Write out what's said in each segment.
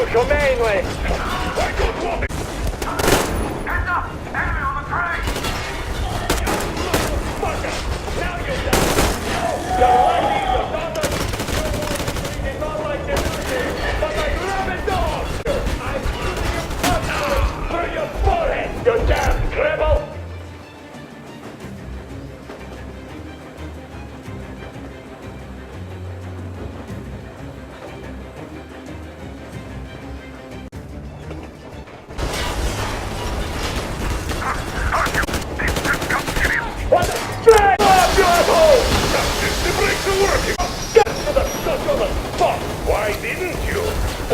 your mainly. Hands up! Enemy on the train! Fucker! Now you're done! You're lucky your daughter is not like the music, but like rabid dog! I'm shooting you personally through your forehead, you damn cripple! What the straight up, you asshole! The brakes are working! Get to the shut of the fuck! Why didn't you?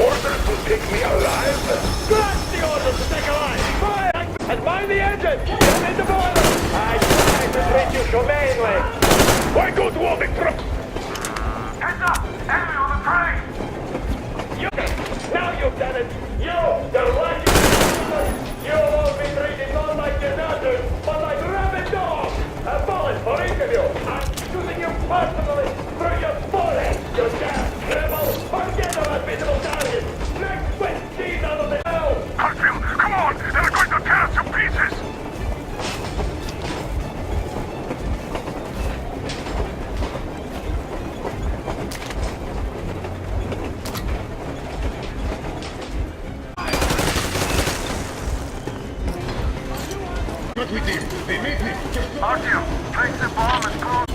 Orders to take me alive? Grant the order to take a line! Fire! And mind the engine! Get in the boiler! I tried to treat you humanely! Why go to all the trucks? Hands up! Enemy on the train! You! Now you've done it! You! The lucky you won't be treated not like your daughters, but like rabid dogs! A bullet for each of you! I'm shooting you personally through your forehead, you damn cripple! Forget about visible targets! Next quick cheese out of the hell! Hartfield, come on! They're going to tear us to pieces! What we did? They made me just... Hartfield, place the bomb as close.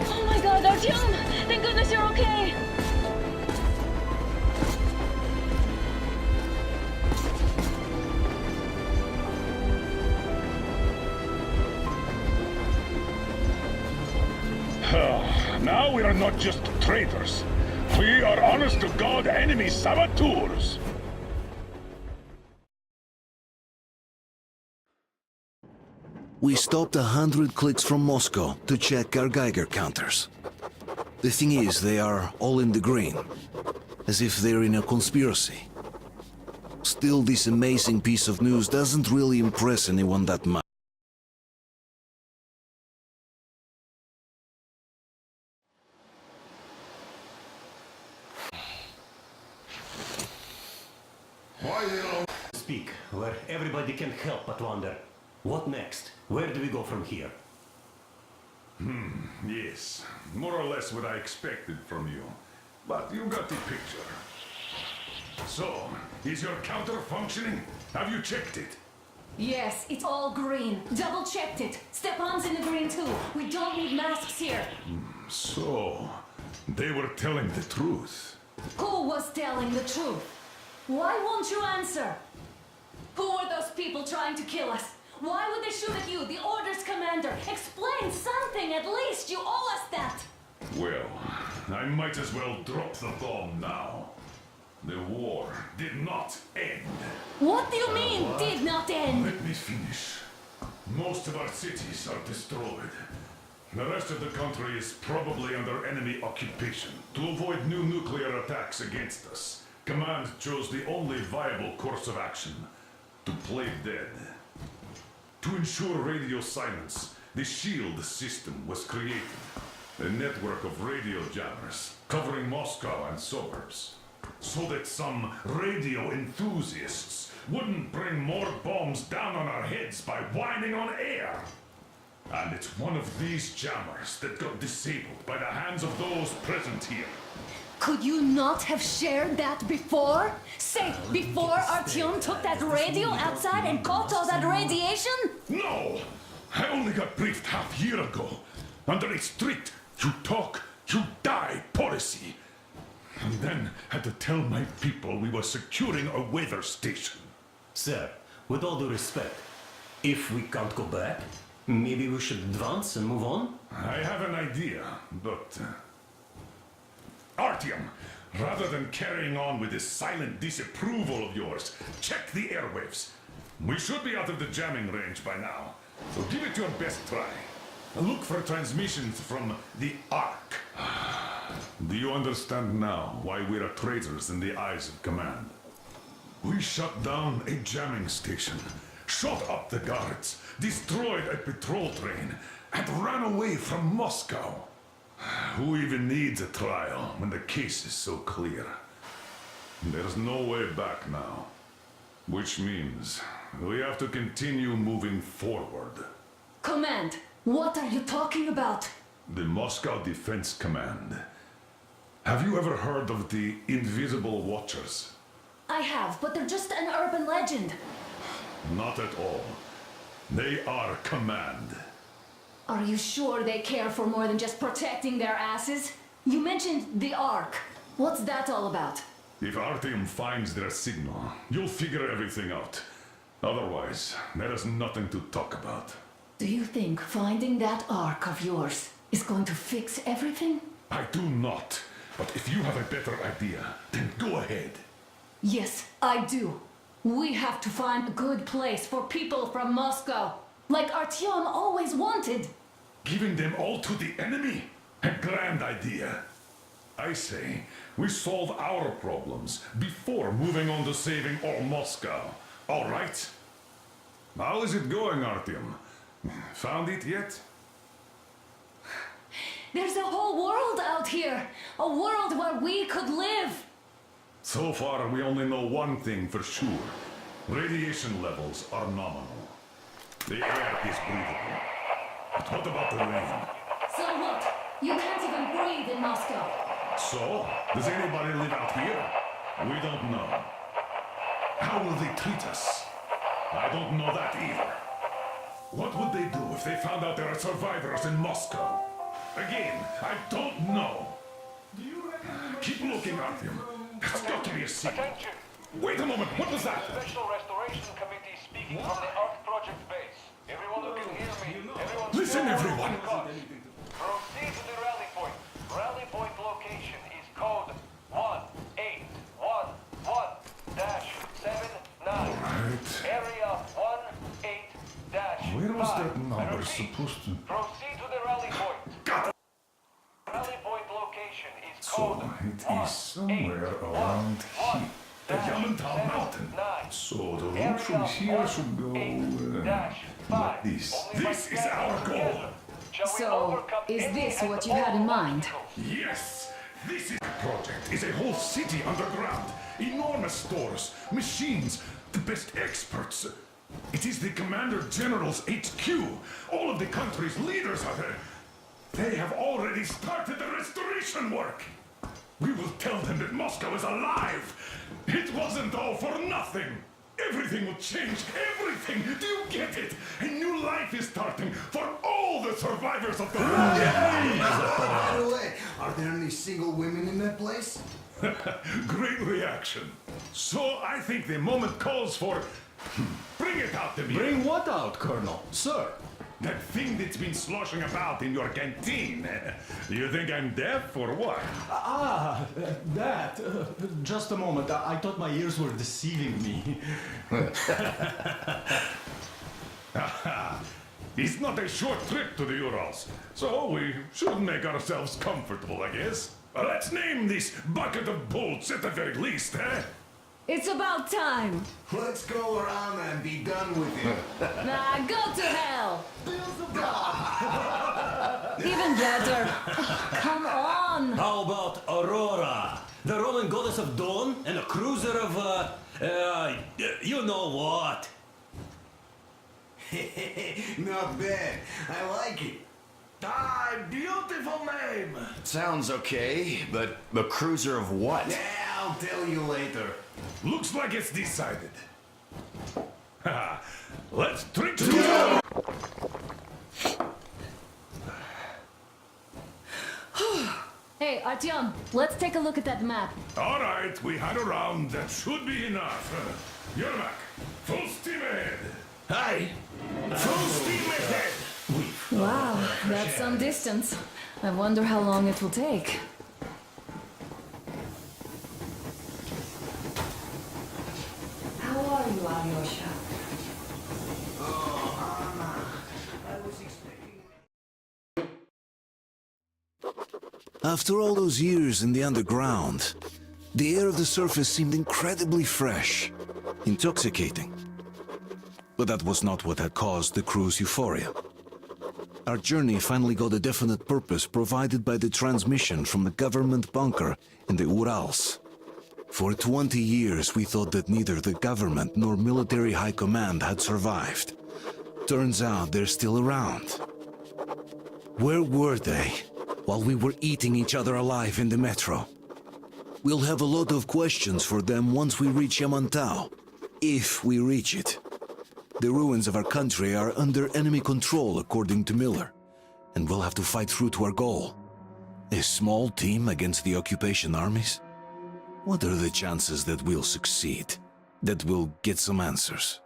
Oh my god, Artyom! Thank goodness you're okay! Now we are not just traitors. We are honest-to-God enemy saboteurs. We stopped 100 clicks from Moscow to check our Geiger counters. The thing is, they are all in the green, as if they're in a conspiracy. Still, this amazing piece of news doesn't really impress anyone that much. Why they don't Speak, where everybody can help but wonder. What next? Where do we go from here? Yes, more or less what I expected from you. But you got the picture. So, is your counter functioning? Have you checked it? Yes, it's all green. Double checked it. Stepan's in the green too. We don't need masks here. So, they were telling the truth. Who was telling the truth? Why won't you answer? Who were those people trying to kill us? Why would they shoot at you, the orders commander? Explain something at least. You owe us that. Well, I might as well drop the bomb now. The war did not end. What do you mean, did not end? Let me finish. Most of our cities are destroyed. The rest of the country is probably under enemy occupation. To avoid new nuclear attacks against us, Command chose the only viable course of action: to play dead. To ensure radio silence, the SHIELD system was created. A network of radio jammers covering Moscow and suburbs. So that some radio enthusiasts wouldn't bring more bombs down on our heads by whining on air. And it's one of these jammers that got disabled by the hands of those present here. Could you not have shared that before? Say, before Artyom took that radio outside and caught all that radiation? No! I only got briefed half year ago. Under a strict, you talk, you die policy. And then had to tell my people we were securing a weather station. Sir, with all due respect, if we can't go back, Maybe we should advance and move on? I have an idea, but... Artyom, rather than carrying on with this silent disapproval of yours, check the airwaves. We should be out of the jamming range by now, so give it your best try. Look for transmissions from the Ark. Do you understand now why we are traitors in the eyes of command? We shut down a jamming station, shot up the guards, destroyed a patrol train, and ran away from Moscow. Who even needs a trial when the case is so clear? There's no way back now. Which means we have to continue moving forward. Command, what are you talking about? The Moscow Defense Command. Have you ever heard of the Invisible Watchers? I have, but they're just an urban legend. Not at all. They are command. Are you sure they care for more than just protecting their asses? You mentioned the Ark. What's that all about? If Artyom finds their signal, you'll figure everything out. Otherwise, there is nothing to talk about. Do you think finding that Ark of yours is going to fix everything? I do not. But if you have a better idea, then go ahead. Yes, I do. We have to find a good place for people from Moscow, like Artyom always wanted. Giving them all to the enemy? A grand idea. I say, we solve our problems before moving on to saving all Moscow. All right? How is it going, Artyom? Found it yet? There's a whole world out here. A world where we could live. So far, we only know one thing for sure. Radiation levels are nominal. The air is breathable. But what about the rain? So what? You can't even breathe in Moscow. So, does anybody live out here? We don't know. How will they treat us? I don't know that either. What would they do if they found out there are survivors in Moscow? Again, I don't know. Keep looking, Artyom. There's got to be a secret. Attention! Wait a moment, what was that? Special Restoration Committee speaking from the Ark Project base. Everyone who can hear me, everyone... Listen, everyone. Proceed to the rally point. Rally point location is code 1811-79. Right. Area 18-5. Where was that number I repeat, supposed to... proceed to the rally point. God. Rally point location is So code it is somewhere around here. The Yamantau Mountain. So the route from here should go like this. This is our goal. So, is this what you had in mind? Yes, this is project is a whole city underground. Enormous stores, machines, the best experts. It is the Commander General's HQ. All of the country's leaders are there. They have already started the restoration work. We will tell them that Moscow is alive. It wasn't all for nothing. Everything will change. Everything. Do you get it? A new life is starting for all the survivors of the war. By the way, are there any single women in that place? Great reaction. So I think the moment calls for... Bring it out to me. Bring what out, Colonel? Sir? That thing that's been sloshing about in your canteen. You think I'm deaf or what? That. Just a moment. I thought my ears were deceiving me. It's not a short trip to the Urals, so we should make ourselves comfortable, I guess. Let's name this bucket of bolts at the very least, eh? It's about time. Let's go around and be done with it. Nah, go to hell. Even better. Come on. How about Aurora? The Roman goddess of dawn and a cruiser of, you know what? Not bad. I like it. Ah, beautiful name. Sounds okay, but a cruiser of what? Yeah, I'll tell you later. Looks like it's decided. Let's drink to it! Hey, Artyom, let's take a look at that map. All right, we had a round. That should be enough. You're back. Full steam ahead. Hi. Full steam ahead. Wow, that's some distance. I wonder how long it will take. How are you, Alyosha? After all those years in the underground, the air of the surface seemed incredibly fresh, intoxicating. But that was not what had caused the crew's euphoria. Our journey finally got a definite purpose provided by the transmission from the government bunker in the Urals. For 20 years we thought that neither the government nor military high command had survived. Turns out they're still around. Where were they while we were eating each other alive in the metro? We'll have a lot of questions for them once we reach Yamantau, if we reach it. The ruins of our country are under enemy control, according to Miller, and we'll have to fight through to our goal. A small team against the occupation armies? What are the chances that we'll succeed? That we'll get some answers?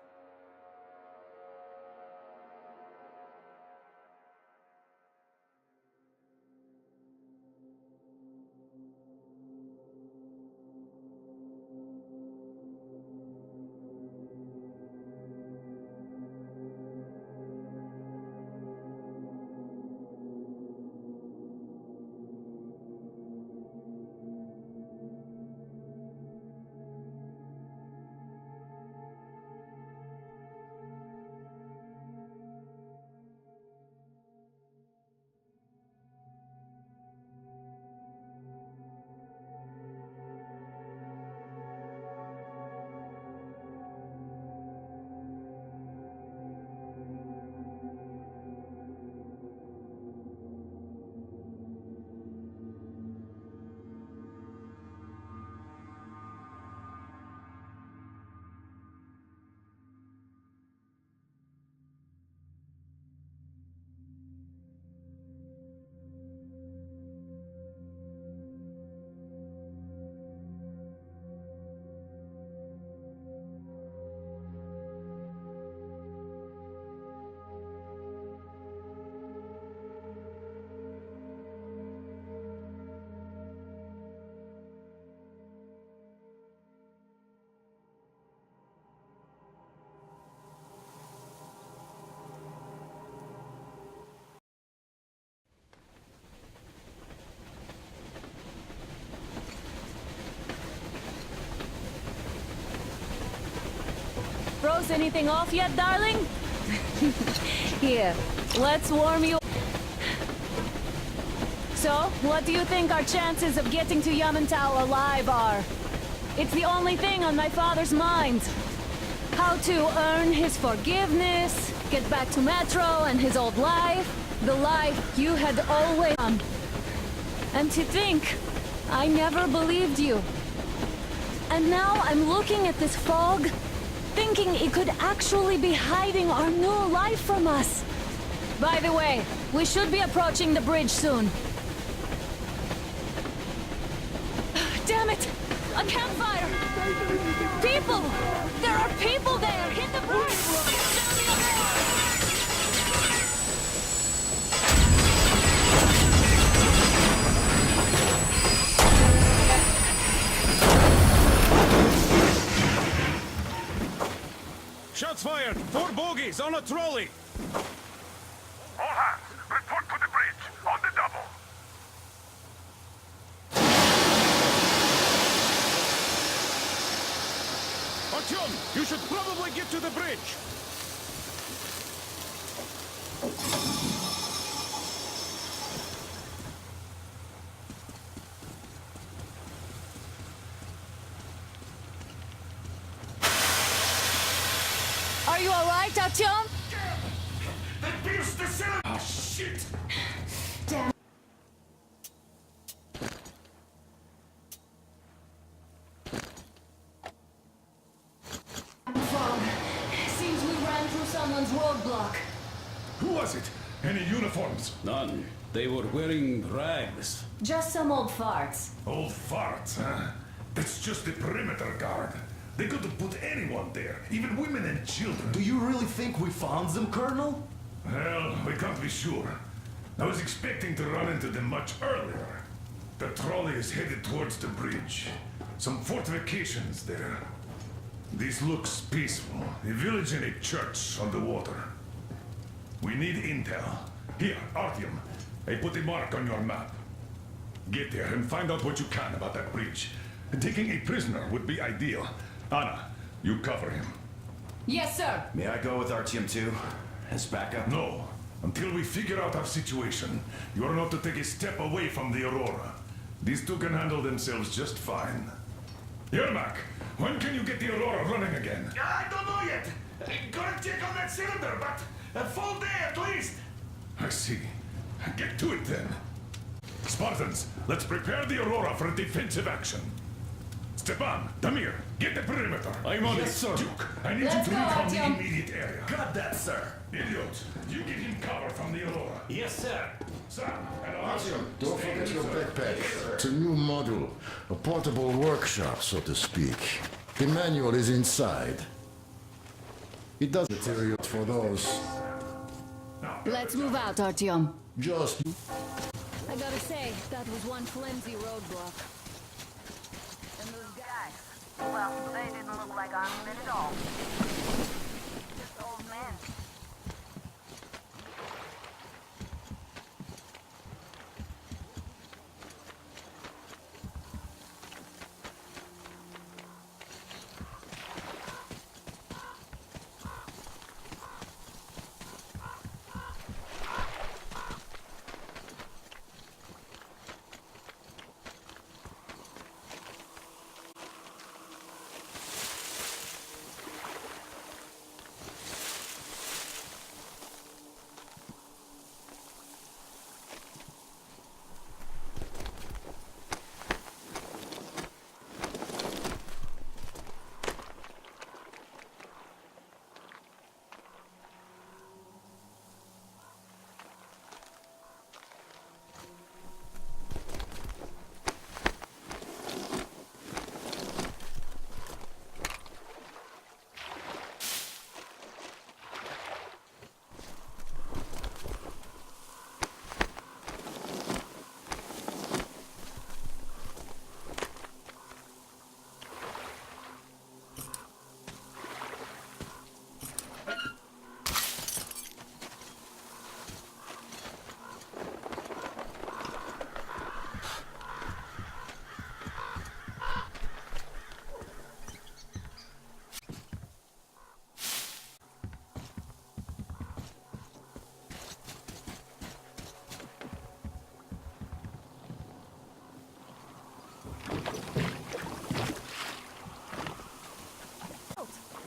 Froze anything off yet, darling? Here, let's warm you. So, what do you think our chances of getting to Yamantau alive are? It's the only thing on my father's mind. How to earn his forgiveness, get back to Metro and his old life, the life you had always known. And to think, I never believed you. And now I'm looking at this fog, thinking it could actually be hiding our new life from us. By the way, we should be approaching the bridge soon. Damn it! A campfire! People! There are people there! Hit the bridge! Shots fired! 4 bogies on a trolley! All hands, report to the bridge, on the double. Artyom, you should probably get to the bridge! Are you alright, Artyom? They pierced the cylinder! Ah, shit! Damn. Fog. Seems we ran through someone's roadblock. Who was it? Any uniforms? None. They were wearing rags. Just some old farts. Old farts, huh? That's just the perimeter guard. They could have put anyone there, even women and children. Do you really think we found them, Colonel? Well, we can't be sure. I was expecting to run into them much earlier. The trolley is headed towards the bridge. Some fortifications there. This looks peaceful. A village and a church on the water. We need intel. Here, Artyom. I put a mark on your map. Get there and find out what you can about that bridge. Taking a prisoner would be ideal. Anna, you cover him. Yes, sir. May I go with Artyom too? As backup? No. Until we figure out our situation, you are not to take a step away from the Aurora. These two can handle themselves just fine. Yermak, when can you get the Aurora running again? I don't know yet. Gotta check on that cylinder, but a full day at least. I see. Get to it then. Spartans, let's prepare the Aurora for a defensive action. Stepan, Damir, get the perimeter. I'm on Yes, it, sir. Duke, I need Let's you to go, recon the Artyom. immediate area. Got that, sir. Idiot, you give him cover from the Aurora. Yes, sir. Sam and Artyom, Artyom, don't stay forget your inside. backpack. It's a new model, a portable workshop, so to speak. The manual is inside. It does material for those. Let's move out, Artyom. Just I gotta say, that was one flimsy roadblock. And those guys, well, they didn't look like armed men at all. Just old men.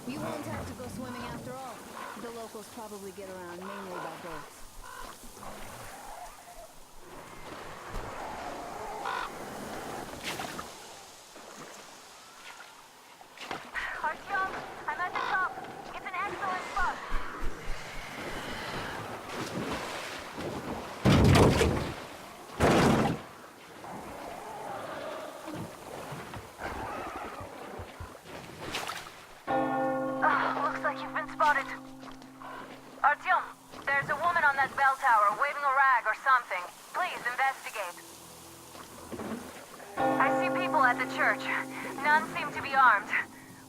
You won't have to go swimming after all. The locals probably get around mainly by boats. Artyom, I'm at the top. It's an excellent spot. Looks like you've been spotted. Artyom, there's a woman on that bell tower waving a rag or something. Please investigate. I see people at the church. None seem to be armed.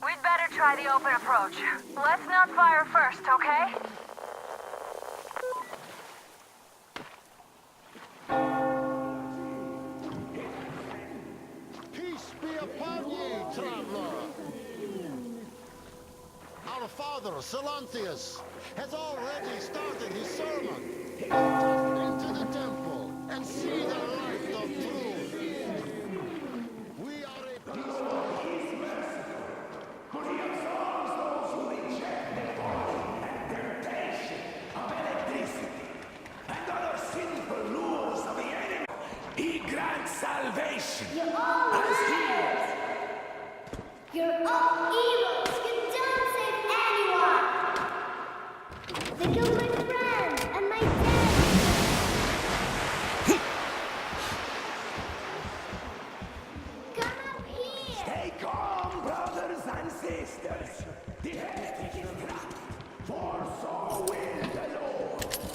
We'd better try the open approach. Let's not fire first, okay? Peace be upon ye, traveler. Our father, Silantius, has already started his sermon. Just enter the temple and see the light of truth. We are a peaceful For he absolves those who reject the body and temptation of electricity and other sinful lures of the enemy. He grants salvation as he You're all evils! You don't save anyone! They killed my friend and my dad! Come up here! Stay calm, brothers and sisters. The heretic is trapped, for so will the Lord.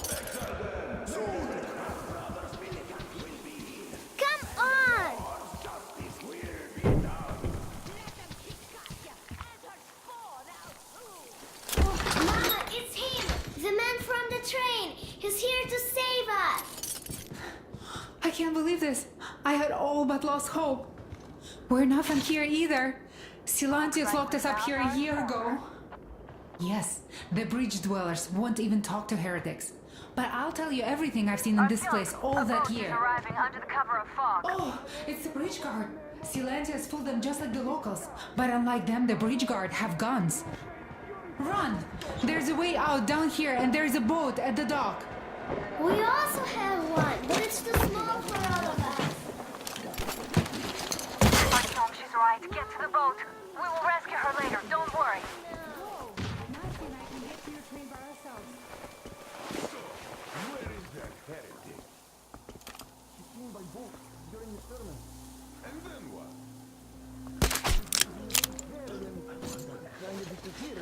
believe this? I had all but lost hope. We're not from here either. Silantius locked us up here a year ago. Yes, the bridge dwellers won't even talk to heretics. But I'll tell you everything I've seen in this place all that year. Arriving under the cover of fog. Oh, it's the bridge guard. Silantius fooled them just like the locals. But unlike them, the bridge guard have guns. Run! There's a way out down here and there's a boat at the dock. We also have one, but it's too small for all of us. Artyom, she's right. Get to the boat. We will rescue her later. Don't worry. Nasty and I can get to your train by ourselves. Where is that heretic? She came by boat during the sermon. And then what? Trying to disappear.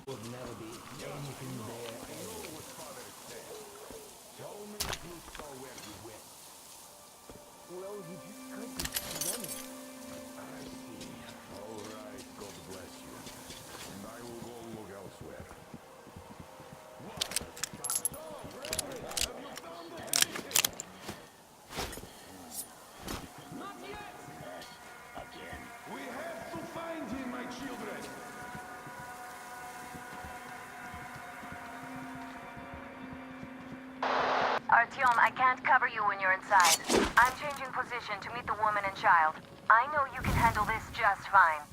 Would never be anything there. Tell me if you saw where he went. Well, he just cut his running. I see. All right, God bless you. And I will go look elsewhere. What? So, Ray, have you found the heretic? Not yet! Again. We have to find him, my children! Artyom, I can't cover you when you're inside. I'm changing position to meet the woman and child. I know you can handle this just fine.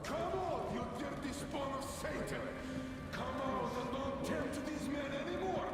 Come out, you dirty spawn of Satan! Come out and don't tempt these men anymore!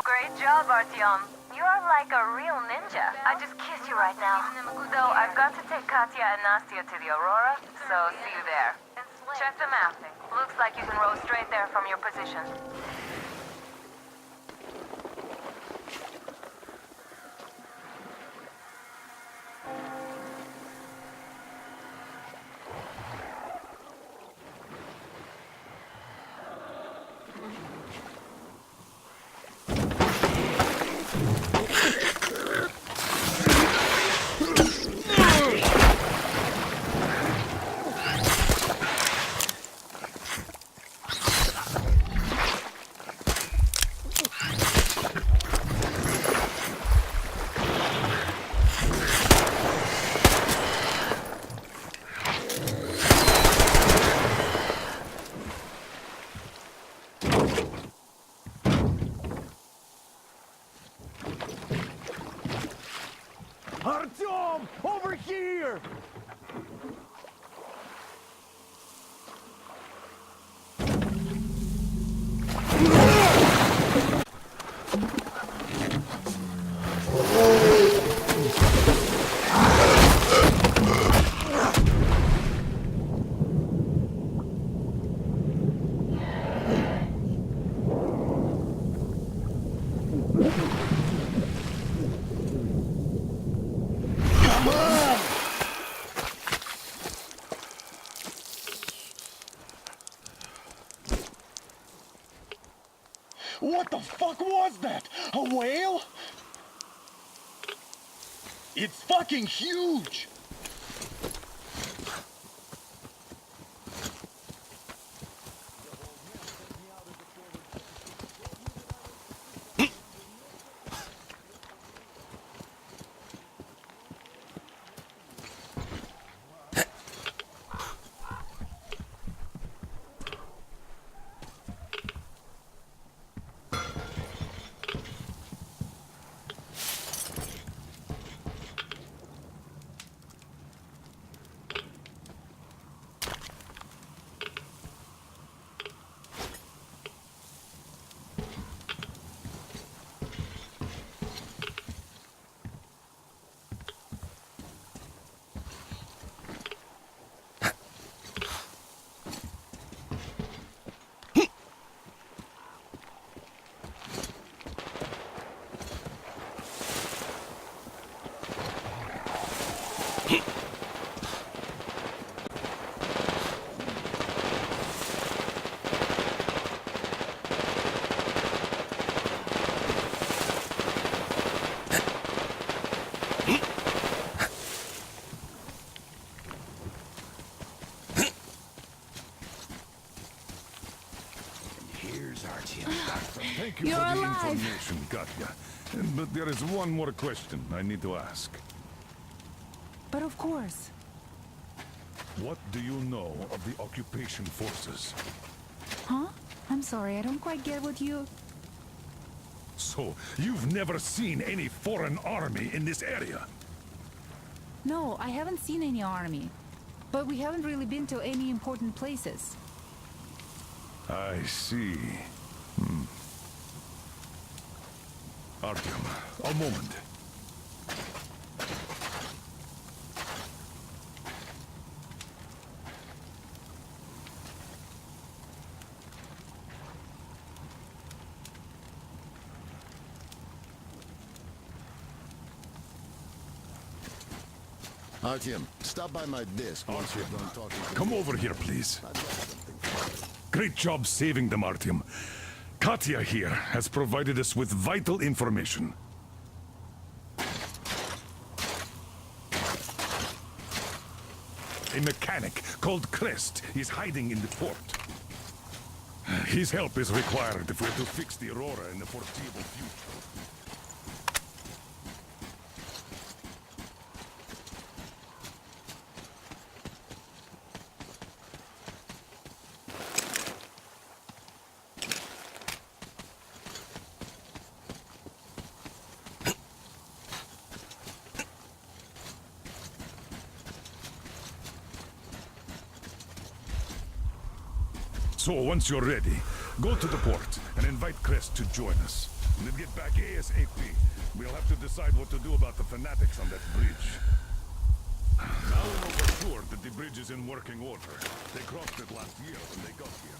Great job, Artyom. You're like a real ninja. I just kiss you right now. Though I've got to take Katya and Nastya to the Aurora, so see you there. Check the map. Looks like you can row straight there from your position. Artyom! Over here! What the fuck was that? A whale? It's fucking huge! Thank you You're for the alive. information, Katya. But there is one more question I need to ask. But of course. What do you know of the occupation forces? Huh? I'm sorry, I don't quite get what you... So, you've never seen any foreign army in this area? No, I haven't seen any army. But we haven't really been to any important places. I see. Artyom, a moment. Artyom, stop by my desk once you're done talking to Come me. over here, please. I've got something for you. Great job saving them, Artyom. Katya here has provided us with vital information. A mechanic called Crest is hiding in the port. His help is required if we're to fix the Aurora in the foreseeable future. So, once you're ready, go to the port and invite Crest to join us. And then get back ASAP. We'll have to decide what to do about the fanatics on that bridge. Now we know for sure that the bridge is in working order. They crossed it last year when they got here.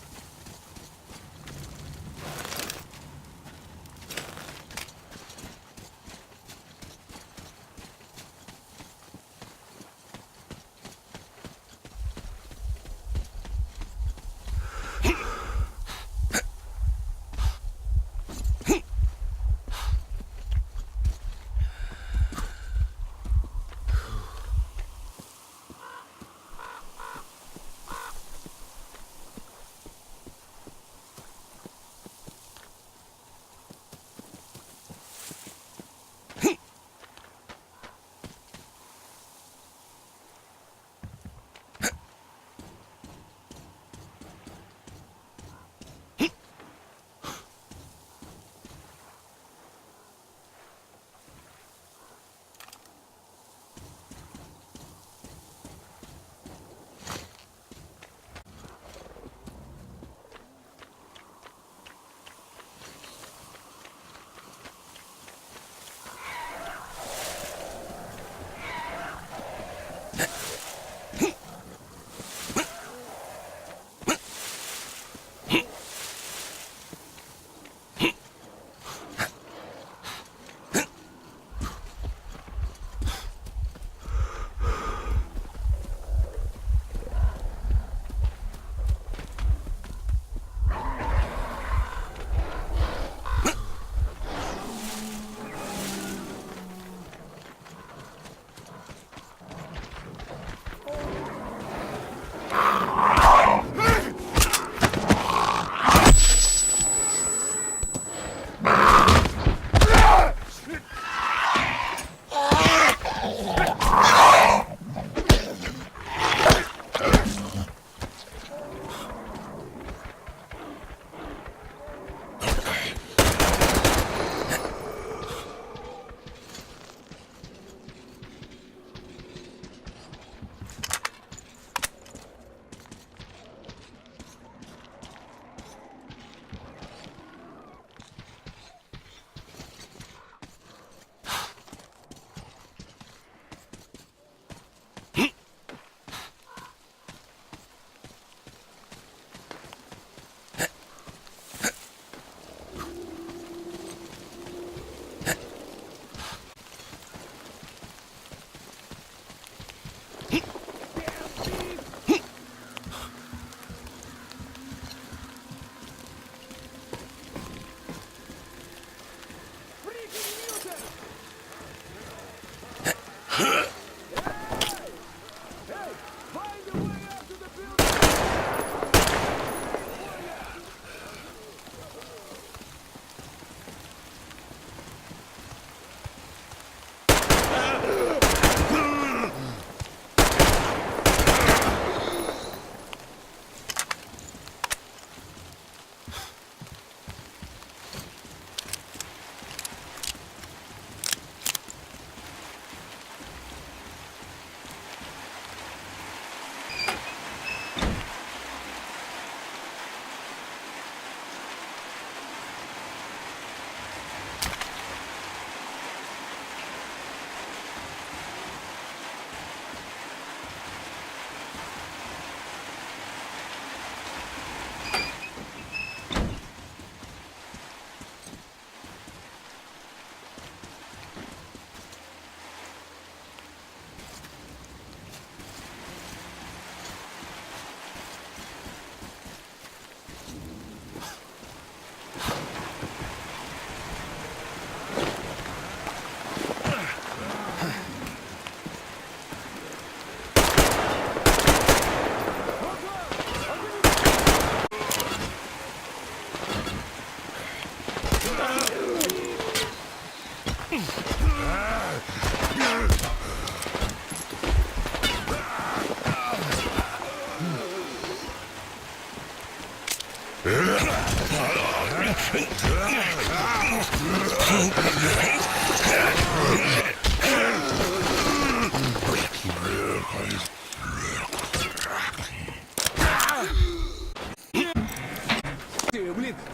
Блин,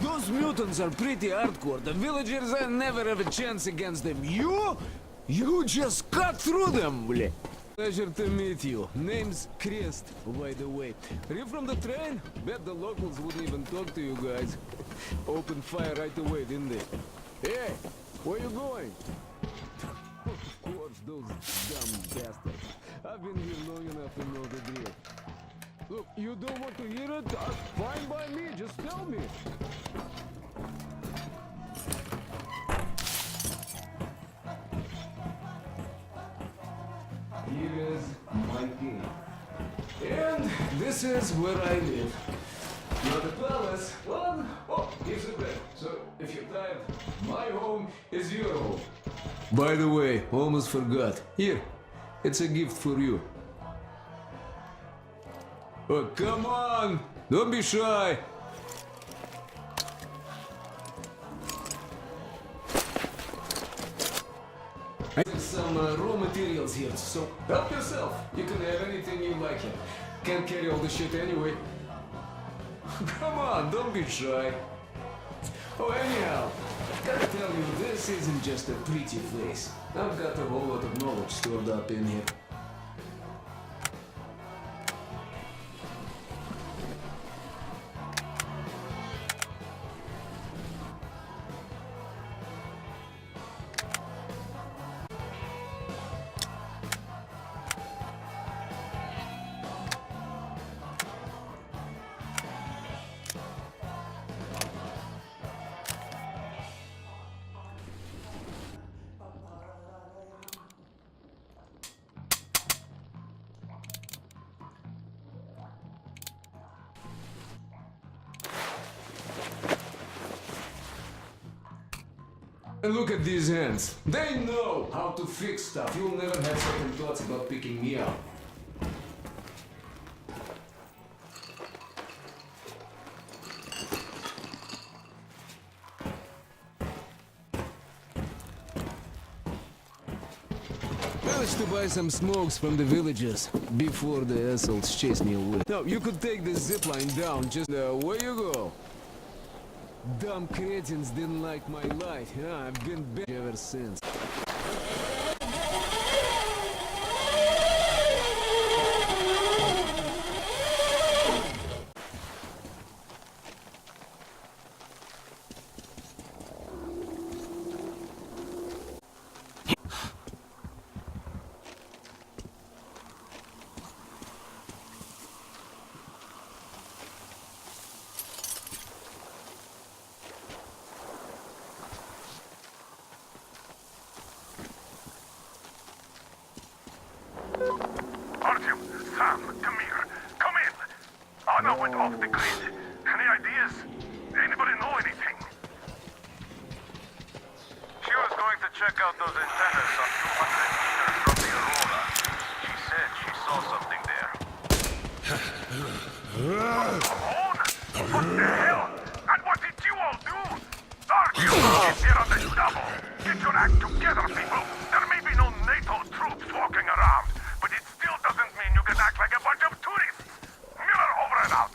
those mutants are pretty hardcore. The villagers never have a chance against them. You just cut through them, blin. Pleasure to meet you. Name's Crest, by the way. Are you from the train? Bet the locals wouldn't even talk to you guys. Opened fire right away, didn't they? Hey, where you going? Of course, those dumb bastards. I've been here long enough to know the drill. Look, you don't want to hear it? Fine by me, just tell me. Here is my key. And this is where I live. Not a palace, well, here's a bed. So, if you're tired, my home is your home. By the way, almost forgot. Here, it's a gift for you. Oh, come on! Don't be shy! There's some raw materials here, so help yourself. You can have anything you like here. Can't carry all the shit anyway. Come on, don't be shy. Oh, anyhow, gotta tell you, this isn't just a pretty place. I've got a whole lot of knowledge stored up in here. And look at these hands. They know how to fix stuff. You'll never have second thoughts about picking me up. Managed to buy some smokes from the villagers before the assholes chased me away. Now, you could take the zipline down, just where you go. Dumb cretins didn't like my life. Yeah, I've been bad ever since. Artyom, Sam, come here. Come in. Anna went off the grid. Any ideas? Anybody know anything? She was going to check out those antennas on 200 meters from the Aurora. She said she saw something there. Alone? What the hell? And what did you all do? Artyom is here on the double. Get your act together, people. There may be no NATO troops walking around, but it still doesn't mean you can act like a bunch of tourists. Miller, over and out.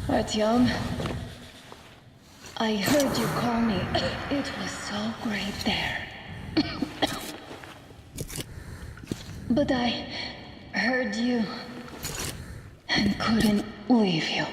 Artyom, I heard you call me. It was so great there. But I heard you and couldn't leave you.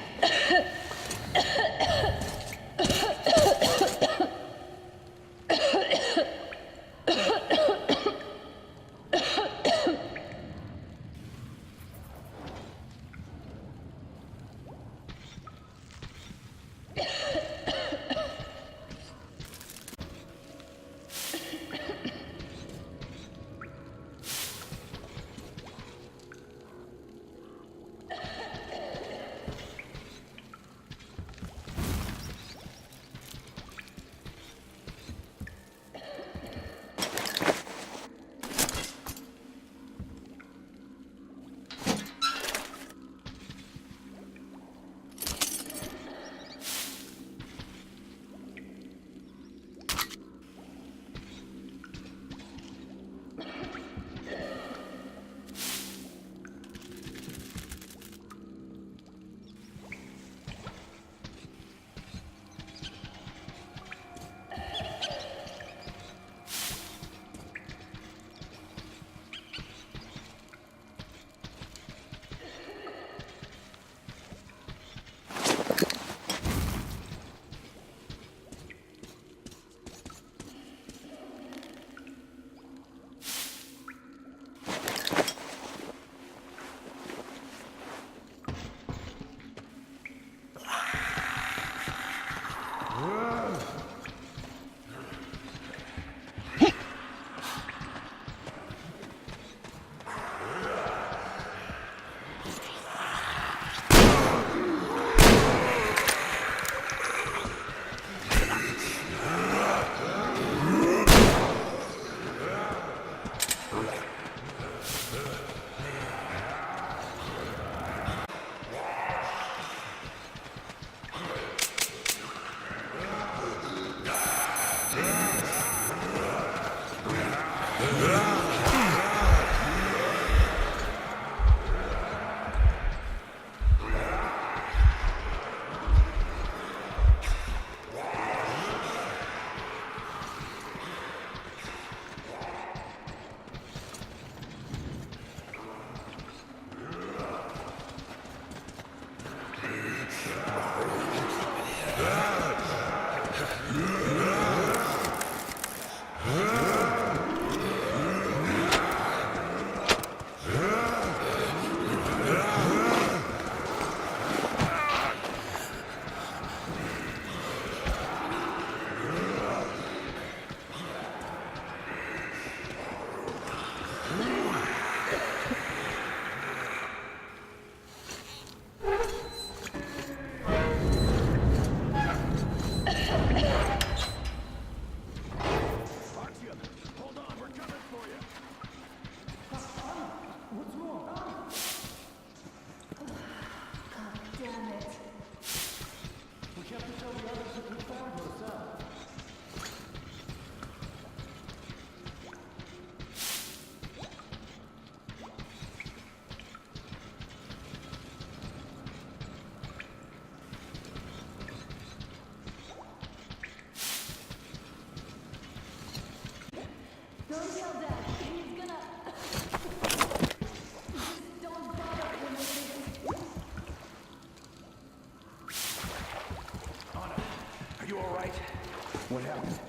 What happened?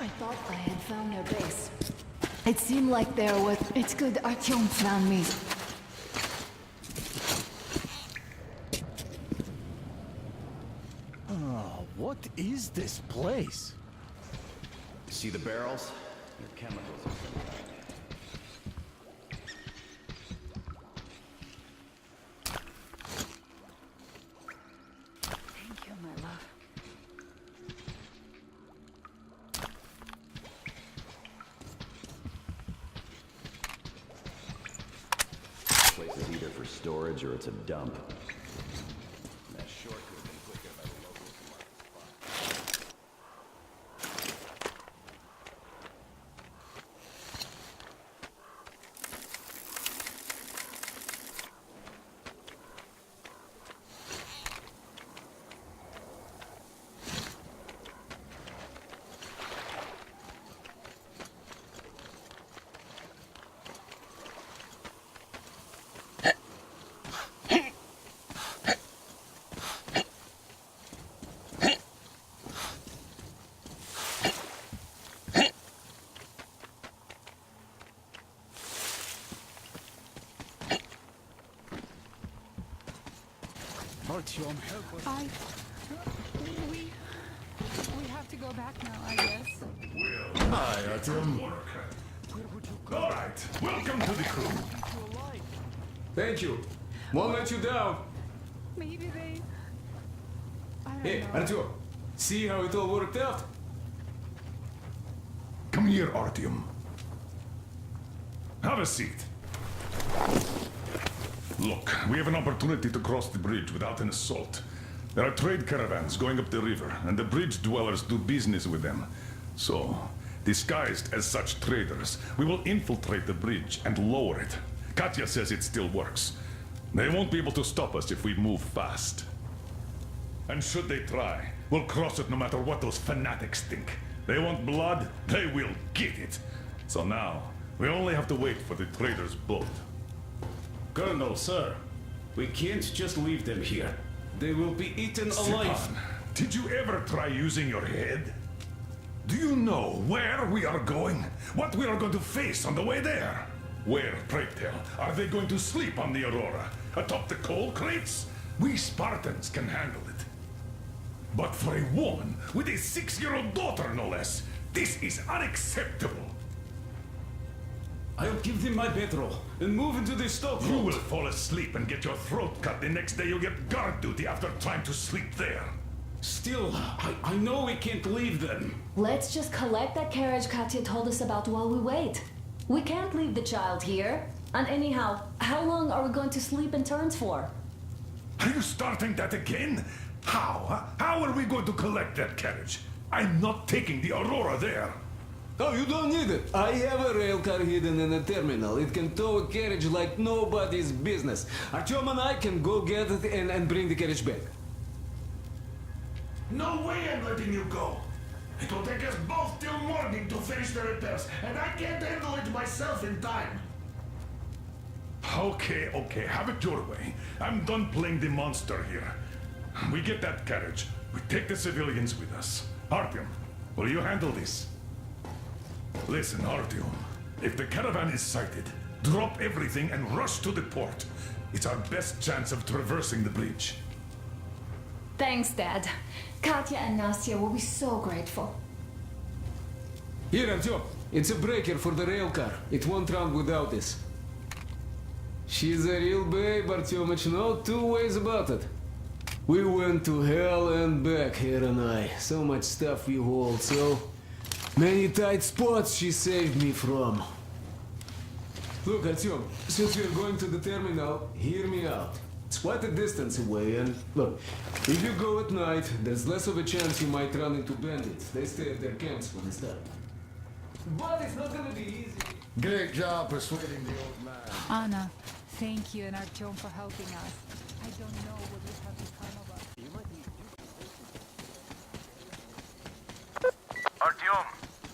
I thought I had found their base. It seemed like there was... It's good Artyom found me. Oh, what is this place? See the barrels? They're chemicals of some kind. Thank you, my love. This place is either for storage or it's a dump. That short could have been quicker by the locals. Artyom, help us. We have to go back now, I guess. Hi, Artyom. All right, welcome to the crew. Thank you. Won't let you down. Maybe they... I don't Hey, know. Artyom, see how it all worked out? Come here, Artyom. Have a seat. Look, we have an opportunity to cross the bridge without an assault. There are trade caravans going up the river, and the bridge dwellers do business with them. So, disguised as such traders, we will infiltrate the bridge and lower it. Katya says it still works. They won't be able to stop us if we move fast. And should they try, we'll cross it no matter what those fanatics think. They want blood, they will get it. So now, we only have to wait for the trader's boat. Colonel, sir, we can't just leave them here. They will be eaten alive. Stepan, did you ever try using your head? Do you know where we are going? What we are going to face on the way there? Where, pray tell, are they going to sleep on the Aurora? Atop the coal crates? We Spartans can handle it. But for a woman with a 6-year-old daughter, no less, this is unacceptable. I'll give them my bedroll and move into the stockhold. You will fall asleep and get your throat cut the next day you get guard duty after trying to sleep there. Still, I know we can't leave them. Let's just collect that carriage Katya told us about while we wait. We can't leave the child here. And anyhow, how long are we going to sleep in turns for? Are you starting that again? How? Huh? How are we going to collect that carriage? I'm not taking the Aurora there. Oh, you don't need it. I have a rail car hidden in a terminal. It can tow a carriage like nobody's business. Artyom and I can go get it and bring the carriage back. No way I'm letting you go. It will take us both till morning to finish the repairs, and I can't handle it myself in time. Okay, have it your way. I'm done playing the monster here. We get that carriage. We take the civilians with us. Artyom, will you handle this? Listen, Artyom. If the caravan is sighted, drop everything and rush to the port. It's our best chance of traversing the bridge. Thanks, Dad. Katya and Nastya will be so grateful. Here, Artyom. It's a breaker for the rail car. It won't run without this. She's a real babe, Artyomich. No two ways about it. We went to hell and back, her and I. So much stuff we hold, so many tight spots she saved me from. Look, Artyom, since we're going to the terminal, hear me out. It's quite a distance away, and look, if you go at night, there's less of a chance you might run into bandits. They stay at their camps when it's dark. But it's not gonna be easy. Great job persuading the old man. Anna, thank you and Artyom for helping us. I don't know what would have become of us. Artyom,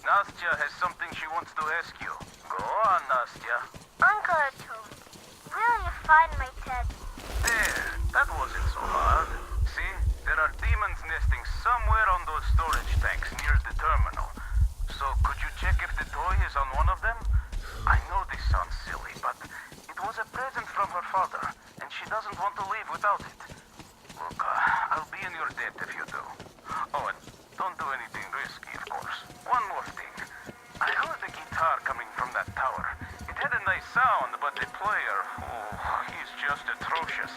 Nastya has something she wants to ask you. Go on, Nastya. Uncle Artyom, will you find my teddy? There, that wasn't so hard. See, there are demons nesting somewhere on those storage tanks near the terminal. So could you check if the toy is on one of them? I know this sounds silly, but it was a present from her father, and she doesn't want to leave without it. Look, I'll be in your debt if you do. Oh, and don't do anything risky, of course. One more thing. I heard a guitar coming from that tower. It had a nice sound, but the player, he's just atrocious.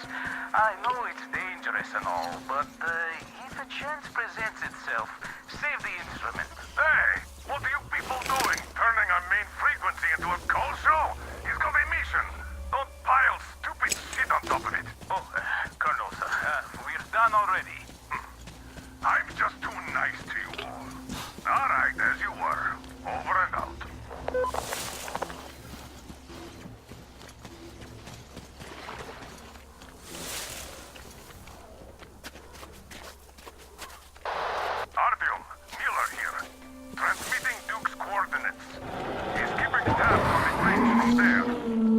I know it's dangerous and all, but if a chance presents itself, save the instrument. Hey! What are you people doing? Turning our main frequency into a call show? It's got a mission. Don't pile stupid shit on top of it. Oh, Colonel, sir, we're done already. I'm just too nice to you all. All right, as you were. Over and out. Artyom, Miller here. Transmitting Duke's coordinates. He's keeping tabs on the bridge there.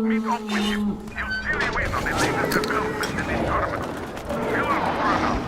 Meet up with him. He'll steer you in on the latest development in the terminal. Miller over and out.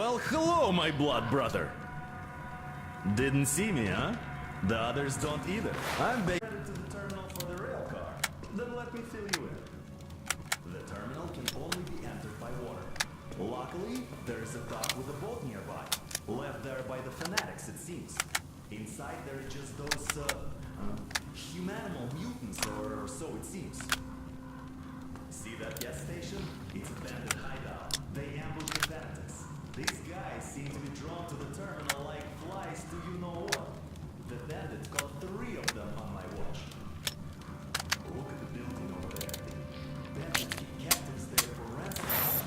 Well, hello, my blood brother. Didn't see me, huh? The others don't either. I'm headed to the terminal for the rail car. Then let me fill you in. The terminal can only be entered by water. Luckily, there's a dock with a boat nearby. Left there by the fanatics, it seems. Inside there are just those, humanimal mutants, or so it seems. See that gas station? It's a bandit hideout. They ambush the fanatics. These guys seem to be drawn to the terminal like flies to you-know-what. The bandits got 3 of them on my watch. Look at the building over there. Bandits keep captives there for ransom.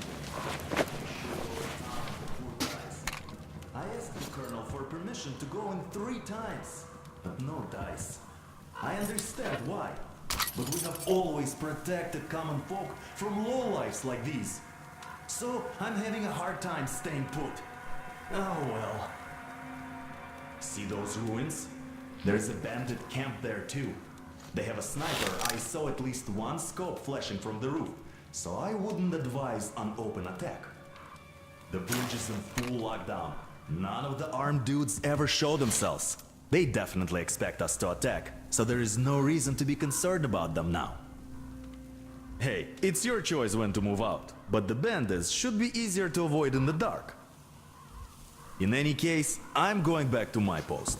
I asked the colonel for permission to go in 3 times, but no dice. I understand why, but we have always protected common folk from lowlifes like these. So I'm having a hard time staying put. Oh well. See those ruins? There's a bandit camp there too. They have a sniper. I saw at least 1 scope flashing from the roof, so I wouldn't advise an open attack. The bridge is in full lockdown. None of the armed dudes ever show themselves. They definitely expect us to attack, so there is no reason to be concerned about them now. Hey, it's your choice when to move out, but the bandits should be easier to avoid in the dark. In any case, I'm going back to my post.